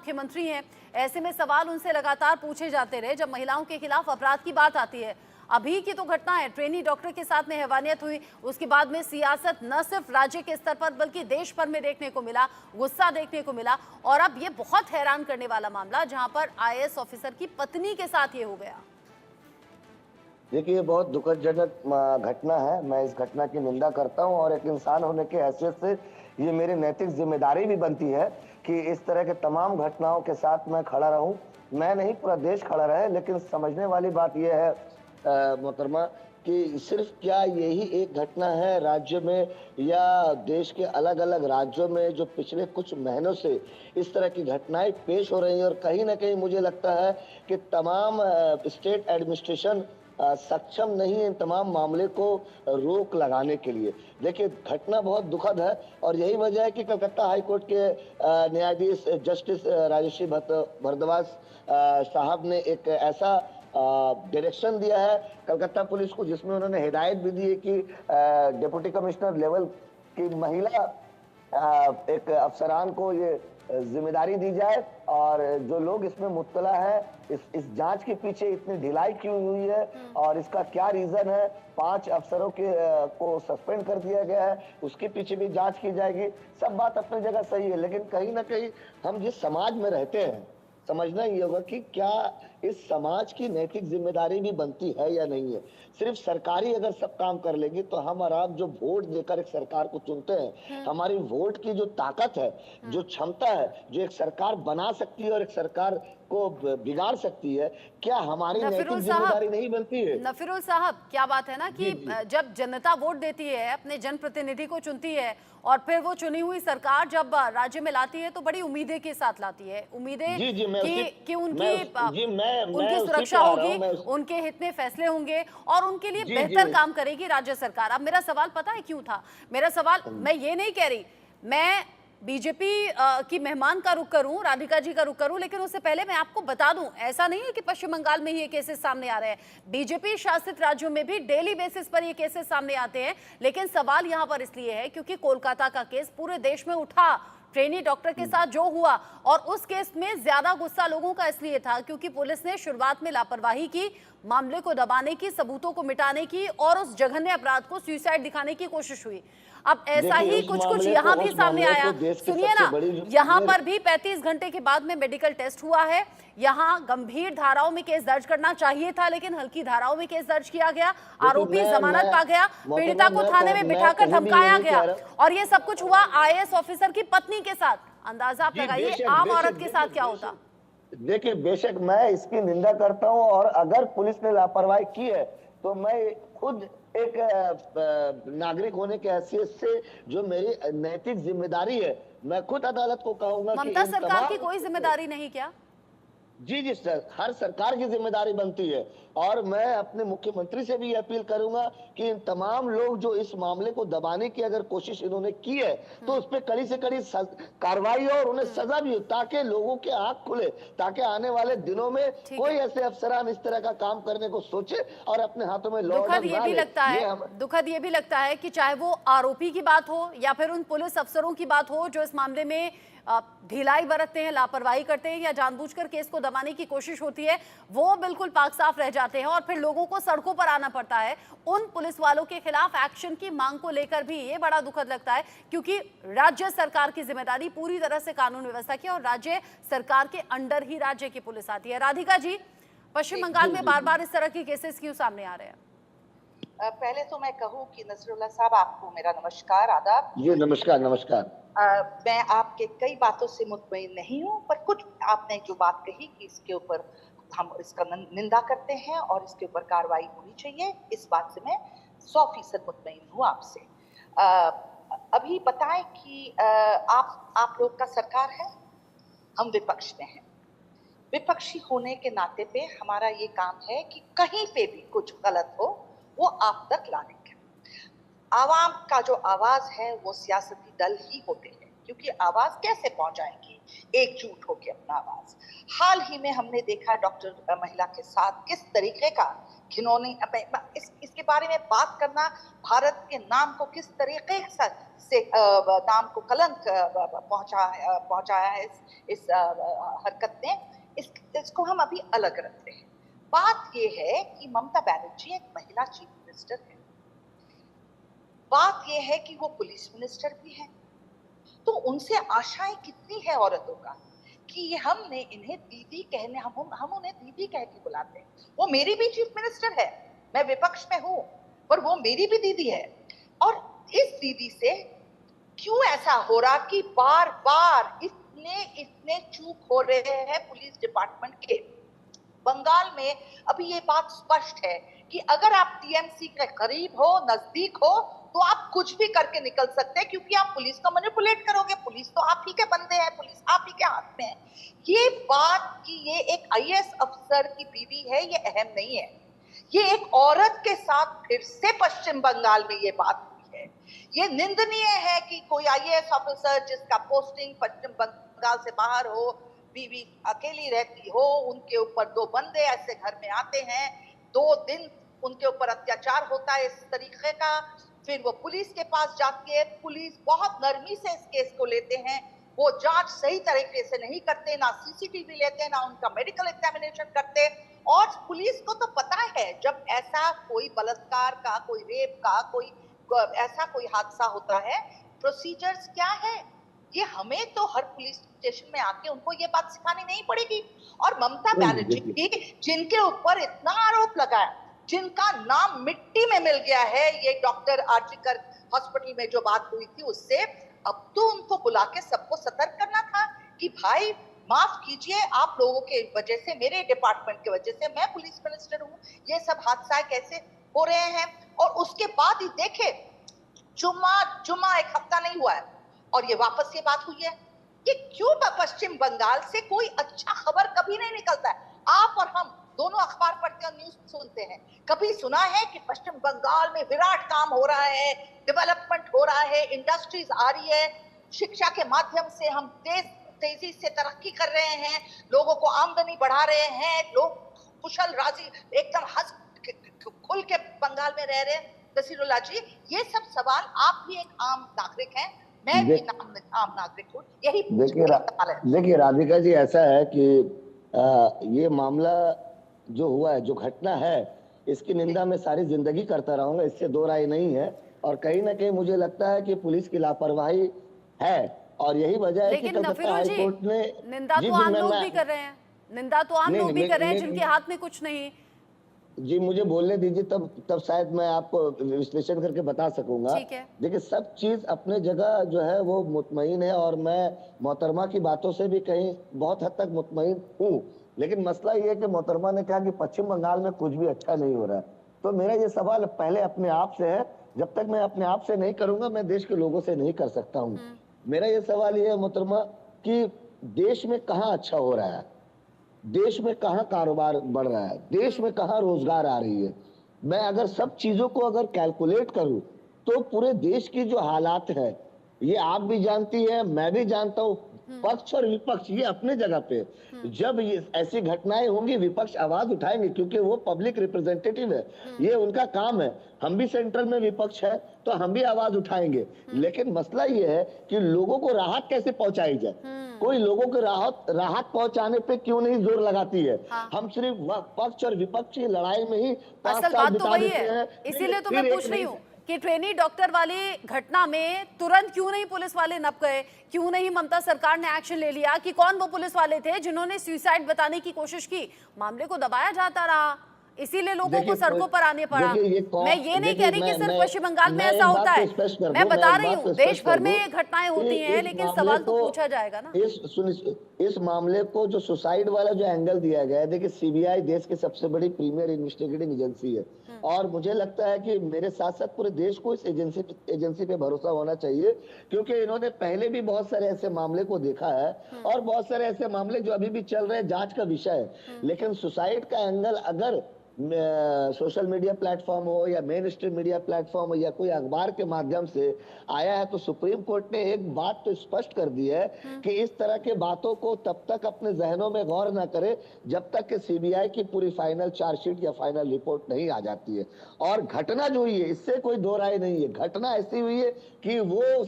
मुख्यमंत्री हैं, ऐसे में सवाल उनसे लगातार पूछे जाते रहे जब महिलाओं के खिलाफ अपराध की बात आती है। अभी की तो घटना है, ट्रेनी डॉक्टर के साथ में हैवानियत हुई, उसके बाद में सियासत न सिर्फ राज्य के स्तर पर बल्कि देश भर में देखने को मिला, गुस्सा देखने को मिला। और अब ये बहुत हैरान करने वाला मामला जहां पर आईएएस ऑफिसर की पत्नी के साथ ये हो गया। देखिए, ये बहुत दुखदजनक घटना है। मैं इस घटना की निंदा करता हूं और एक इंसान होने के हैसियत से ये मेरी नैतिक जिम्मेदारी भी बनती है कि इस तरह के तमाम घटनाओं के साथ मैं खड़ा रहूं। मैं नहीं, पूरा देश खड़ा रहे। लेकिन समझने वाली बात यह है मोहतरमा, कि सिर्फ क्या यही एक घटना है राज्य में या देश के अलग अलग राज्यों में जो पिछले कुछ महीनों से इस तरह की घटनाएं पेश हो रही हैं। और कहीं ना कहीं मुझे लगता है कि तमाम स्टेट एडमिनिस्ट्रेशन सक्षम नहीं है इन तमाम मामले को रोक लगाने के लिए। देखिए, घटना बहुत दुखद है और यही वजह है कि कलकत्ता हाई कोर्ट के न्यायाधीश जस्टिस राजश्री भारद्वाज साहब ने एक ऐसा डायरेक्शन दिया है कलकत्ता पुलिस को, जिसमें उन्होंने हिदायत भी दी है कि डिप्टी कमिश्नर लेवल की महिला एक अफसरान को ये जिम्मेदारी दी जाए और जो लोग इसमें मुब्तला है, इस जांच के पीछे इतनी ढिलाई क्यों हुई है और इसका क्या रीजन है। 5 अफसरों के को सस्पेंड कर दिया गया है, उसके पीछे भी जांच की जाएगी। सब बात अपनी जगह सही है, लेकिन कहीं ना कहीं हम जिस समाज में रहते हैं, समझना ये होगा कि क्या इस समाज की नैतिक जिम्मेदारी भी बनती है या नहीं है। सिर्फ सरकारी अगर सब काम कर लेगी तो हम और आप जो वोट देकर एक सरकार को चुनते हैं, हमारी वोट की जो ताकत है, जो क्षमता है, जो एक सरकार बना सकती है और एक सरकार को बिगाड़ सकती है, क्या हमारी नैतिक जिम्मेदारी नहीं बनती है? नफीरुल साहब, क्या बात है ना कि जब जनता वोट देती है, अपने जनप्रतिनिधि को चुनती है और फिर वो चुनी हुई सरकार जब राज्य में लाती है तो बड़ी उम्मीदें के साथ लाती है। उम्मीदें कि उनकी सुरक्षा होगी, उनके हित में फैसले होंगे और उनके लिए बेहतर काम करेगी राज्य सरकार। अब मेरा सवाल पता है क्यों था? मेरा सवाल, मैं ये नहीं कह रही मैं बीजेपी की मेहमान का रुख करूं, राधिका जी का रुख करूं, लेकिन उससे पहले मैं आपको बता दूं, ऐसा नहीं है कि पश्चिम बंगाल में ही ये केसेस सामने आ रहे हैं। बीजेपी शासित राज्यों में भी डेली बेसिस पर ये केसेस सामने आते हैं। लेकिन सवाल यहां पर इसलिए है क्योंकि कोलकाता का केस पूरे देश में उठा, ट्रेनी डॉक्टर के साथ जो हुआ, और उस केस में ज्यादा गुस्सा लोगों का इसलिए था क्योंकि पुलिस ने शुरुआत में लापरवाही की, मामले को दबाने की, सबूतों को मिटाने की और उस जघन्य अपराध को सुसाइड दिखाने की कोशिश हुई। अब ऐसा ही कुछ कुछ यहाँ भी सामने आया। सुनिए ना, यहाँ पर भी 35 घंटे के बाद में मेडिकल टेस्ट हुआ है। यहाँ गंभीर धाराओं में केस दर्ज करना चाहिए था, लेकिन हल्की धाराओं में केस दर्ज किया गया। आरोपी जमानत पा गया, पीड़िता को थाने में बिठाकर धमकाया गया और ये सब कुछ हुआ आईएएस ऑफिसर की पत्नी के साथ। अंदाजा आप लगाइए आम औरत के साथ क्या होता। देखिए, बेशक मैं इसकी निंदा करता हूं और अगर पुलिस ने लापरवाही की है तो मैं खुद एक नागरिक होने के हैसियत से जो मेरी नैतिक जिम्मेदारी है, मैं खुद अदालत को कहूंगा कि ममता सरकार की कोई जिम्मेदारी नहीं क्या? जी जी सर, हर सरकार की जिम्मेदारी बनती है और मैं अपने मुख्यमंत्री से भी अपील करूंगा कि इन तमाम लोग जो इस मामले को दबाने की अगर कोशिश इन्होंने की है तो उस पर कड़ी से कड़ी कार्रवाई हो और उन्हें सजा भी हो, ताकि लोगों के आंख खुले, ताकि आने वाले दिनों में कोई ऐसे अफसरान इस तरह का काम करने को सोचे और अपने हाथों में लॉ दुखद ये भी लगता है कि चाहे वो आरोपी की बात हो या फिर उन पुलिस अफसरों की बात हो जो इस मामले में ढिलाई बरतते हैं, लापरवाही करते हैं या जानबूझकर केस को दबाने की कोशिश होती है, वो बिल्कुल पाक साफ रह जाते हैं और फिर लोगों को सड़कों पर आना पड़ता है उन पुलिस वालों के खिलाफ एक्शन की मांग को लेकर भी। ये बड़ा दुखद लगता है क्योंकि राज्य सरकार की जिम्मेदारी पूरी तरह से कानून व्यवस्था की और राज्य सरकार के अंडर ही राज्य की पुलिस आती है। राधिका जी, पश्चिम बंगाल में बार बार इस तरह के केसेस क्यों सामने आ रहे हैं? पहले तो मैं कहूँ कि नसरुल्लाह साहब, आपको मेरा नमस्कार, आदाब। जी नमस्कार। नमस्कार। मैं आपके कई बातों से मुतमईन नहीं हूँ, पर कुछ आपने जो बात कही कि इसके ऊपर हम इसका निंदा करते हैं और इसके ऊपर कार्रवाई होनी चाहिए, इस बात से मैं 100% मुतमईन हूँ आपसे। अभी बताएं कि आप लोग का सरकार है, हम विपक्ष में हैं। विपक्षी होने के नाते पे हमारा ये काम है कि कहीं पे भी कुछ गलत हो वो आप तक लाने का। आवाम का जो आवाज है वो सियासती दल ही होते हैं, क्योंकि आवाज कैसे पहुंचाएंगी एकजुट होकर अपना आवाज। हाल ही में हमने देखा डॉक्टर महिला के साथ किस तरीके का घिनौनी इसके बारे में बात करना भारत के नाम को किस तरीके से नाम को कलंक पहुंचाया है इस हरकत ने, इसको हम अभी अलग रखते हैं। बात ये है कि ममता बनर्जी एक महिला चीफ मिनिस्टर है, बात ये है कि वो पुलिस मिनिस्टर भी है, तो उनसे आशाएं कितनी है औरतों का कि हमने इन्हें दीदी कहने, हम उन्हें दीदी कह के बुलाते हैं। वो मेरी भी चीफ मिनिस्टर है, मैं विपक्ष में हूं, पर वो मेरी भी दीदी है। और इस दीदी से क्यों ऐसा हो रहा कि बार बार इतने चूक हो रहे हैं पुलिस डिपार्टमेंट के। बंगाल में अभी ये बात स्पष्ट है कि अगर आप टीएमसी के करीब हो, नजदीक हो, तो आप कुछ भी करके निकल सकते हैं, क्योंकि आप पुलिस को मैनिपुलेट करोगे। पुलिस तो आप ही के बंदे हैं, पुलिस आप ही के हाथ में है। ये बात कि ये एक आईएएस अफसर की बीवी है, ये अहम नहीं है। ये एक औरत के साथ फिर से पश्चिम बंगाल में ये बात हुई है। ये निंदनीय है कि कोई आईएएस ऑफिसर जिसका पोस्टिंग पश्चिम बंगाल से बाहर हो, बीवी अकेली रहती हो, उनके ऊपर 2 बंदे ऐसे घर में आते हैं, 2 दिन उनके ऊपर अत्याचार होता है इस तरीके का, फिर वो पुलिस के पास जाती है, पुलिस बहुत नरमी से इस केस को लेते हैं, वो जांच सही तरीके से नहीं करते, ना सीसीटीवी लेते, ना उनका मेडिकल एग्जामिनेशन करते। और पुलिस को तो पता है जब ऐसा कोई बलात्कार का, कोई रेप का, कोई ऐसा कोई हादसा होता है, प्रोसीजर्स क्या है, ये हमें तो हर पुलिस स्टेशन में आके उनको ये बात सिखानी नहीं पड़ेगी। और ममता बनर्जी जिनके ऊपर इतना आरोप लगा है, जिनका नाम मिट्टी में मिल गया है, ये डॉक्टर आर्जिकर हॉस्पिटल में जो बात हुई थी उससे, अब तो उनको बुला के सबको सतर्क करना था कि भाई माफ कीजिए, आप लोगों के वजह से, मेरे डिपार्टमेंट की वजह से, मैं पुलिस मिनिस्टर हूँ, ये सब हादसा कैसे हो रहे हैं। और उसके बाद ही देखे जुम्मा एक हफ्ता नहीं हुआ है और ये वापस ये बात हुई है। ये क्यों पश्चिम बंगाल से कोई अच्छा खबर कभी नहीं निकलता है। आप और हम दोनों अखबार पढ़ते हैं, न्यूज सुनते हैं, कभी सुना है कि पश्चिम बंगाल में विराट काम हो रहा है, डेवलपमेंट हो रहा है, इंडस्ट्रीज आ रही है, शिक्षा के माध्यम से हम तेजी से तरक्की कर रहे हैं, लोगों को आमदनी बढ़ा रहे हैं, लोग कुशल राजी एकदम हंस खुल के बंगाल में रह रहे हैं। तसीरुल्लाह जी, ये सब सवाल, आप भी एक आम नागरिक हैं, मैं भी आम नागरिक हूँ, यही सवाल है। देखिए राधिका जी, ऐसा है कि ये मामला जो हुआ है, जो घटना है, इसकी निंदा मैं सारी जिंदगी करता रहूंगा, इससे दो राय नहीं है। और कहीं ना कहीं मुझे लगता है कि पुलिस की लापरवाही है, और यही वजह है कि कलकत्ता हाई कोर्ट ने, निंदा तो आम लोग भी कर रहे हैं, निंदा तो आम लोग भी कर रहे हैं जिनके हाथ में कुछ नहीं। जी मुझे बोलने दीजिए, तब शायद मैं आपको विश्लेषण करके बता सकूंगा। देखिए, सब चीज अपने जगह जो है वो मुतमईन है, और मैं मोहतरमा की बातों से भी कहीं बहुत हद तक मुतमईन हूँ। लेकिन मसला ये है कि मोहतरमा ने कहा कि पश्चिम बंगाल में कुछ भी अच्छा नहीं हो रहा है। तो मेरा ये सवाल पहले अपने आप से है, जब तक मैं अपने आप से नहीं करूंगा, मैं देश के लोगों से नहीं कर सकता हूँ। मेरा ये सवाल ये है मोहतरमा कि देश में कहाँ अच्छा हो रहा है, देश में कहाँ कारोबार बढ़ रहा है, देश में कहाँ रोजगार आ रही है। मैं अगर सब चीजों को अगर कैलकुलेट करूं तो पूरे देश की जो हालात है, ये आप भी जानती है, मैं भी जानता हूँ। पक्ष और विपक्ष ये अपने जगह पे, जब ये ऐसी घटनाएं होंगी, विपक्ष आवाज उठाएंगे, क्योंकि वो पब्लिक रिप्रेजेंटेटिव है, ये उनका काम है। हम भी सेंट्रल में विपक्ष है तो हम भी आवाज उठाएंगे। लेकिन मसला ये है कि लोगों को राहत कैसे पहुंचाई जाए। कोई लोगों को राहत पहुंचाने पे क्यों नहीं जोर लगाती है। हम सिर्फ पक्ष और विपक्ष की लड़ाई में ही 5 साल बिता देते हैं। इसीलिए तो मैं पूछ रही हूँ कि ट्रेनी डॉक्टर वाली घटना में तुरंत क्यों नहीं पुलिस वाले नप गए, क्यों नहीं ममता सरकार ने एक्शन ले लिया कि कौन वो पुलिस वाले थे जिन्होंने सुसाइड बताने की कोशिश की। मामले को दबाया जाता रहा, इसीलिए लोगों को सड़कों पर आने पड़ा। मैं ये नहीं कह रही कि सिर्फ पश्चिम बंगाल में ऐसा होता है, मैं बता रही हूँ देश भर में घटनाएं होती हैं, लेकिन सवाल तो पूछा जाएगा ना। इस मामले को जो सुसाइड वाला जो एंगल दिया गया है, देखिए सीबीआई देश की सबसे बड़ी प्रीमियर इन्वेस्टिगेटिंग एजेंसी है, और मुझे लगता है कि मेरे साथ साथ पूरे देश को इस एजेंसी पे भरोसा होना चाहिए, क्योंकि इन्होंने पहले भी बहुत सारे ऐसे मामले को देखा है, और बहुत सारे ऐसे मामले जो अभी भी चल रहे हैं, जांच का विषय है। लेकिन सुसाइड का एंगल अगर सोशल मीडिया प्लेटफॉर्म हो या मेन स्ट्रीम मीडिया प्लेटफॉर्म हो या कोई अखबार के माध्यम से आया है, तो सुप्रीम कोर्ट ने एक बात तो स्पष्ट कर दी है कि इस तरह के बातों को तब तक अपने जहनों में गौर ना करे जब तक कि सीबीआई की पूरी फाइनल चार्जशीट या फाइनल रिपोर्ट नहीं आ जाती है। और घटना जो हुई है, इससे कोई दो राय नहीं है, घटना ऐसी हुई है कि वो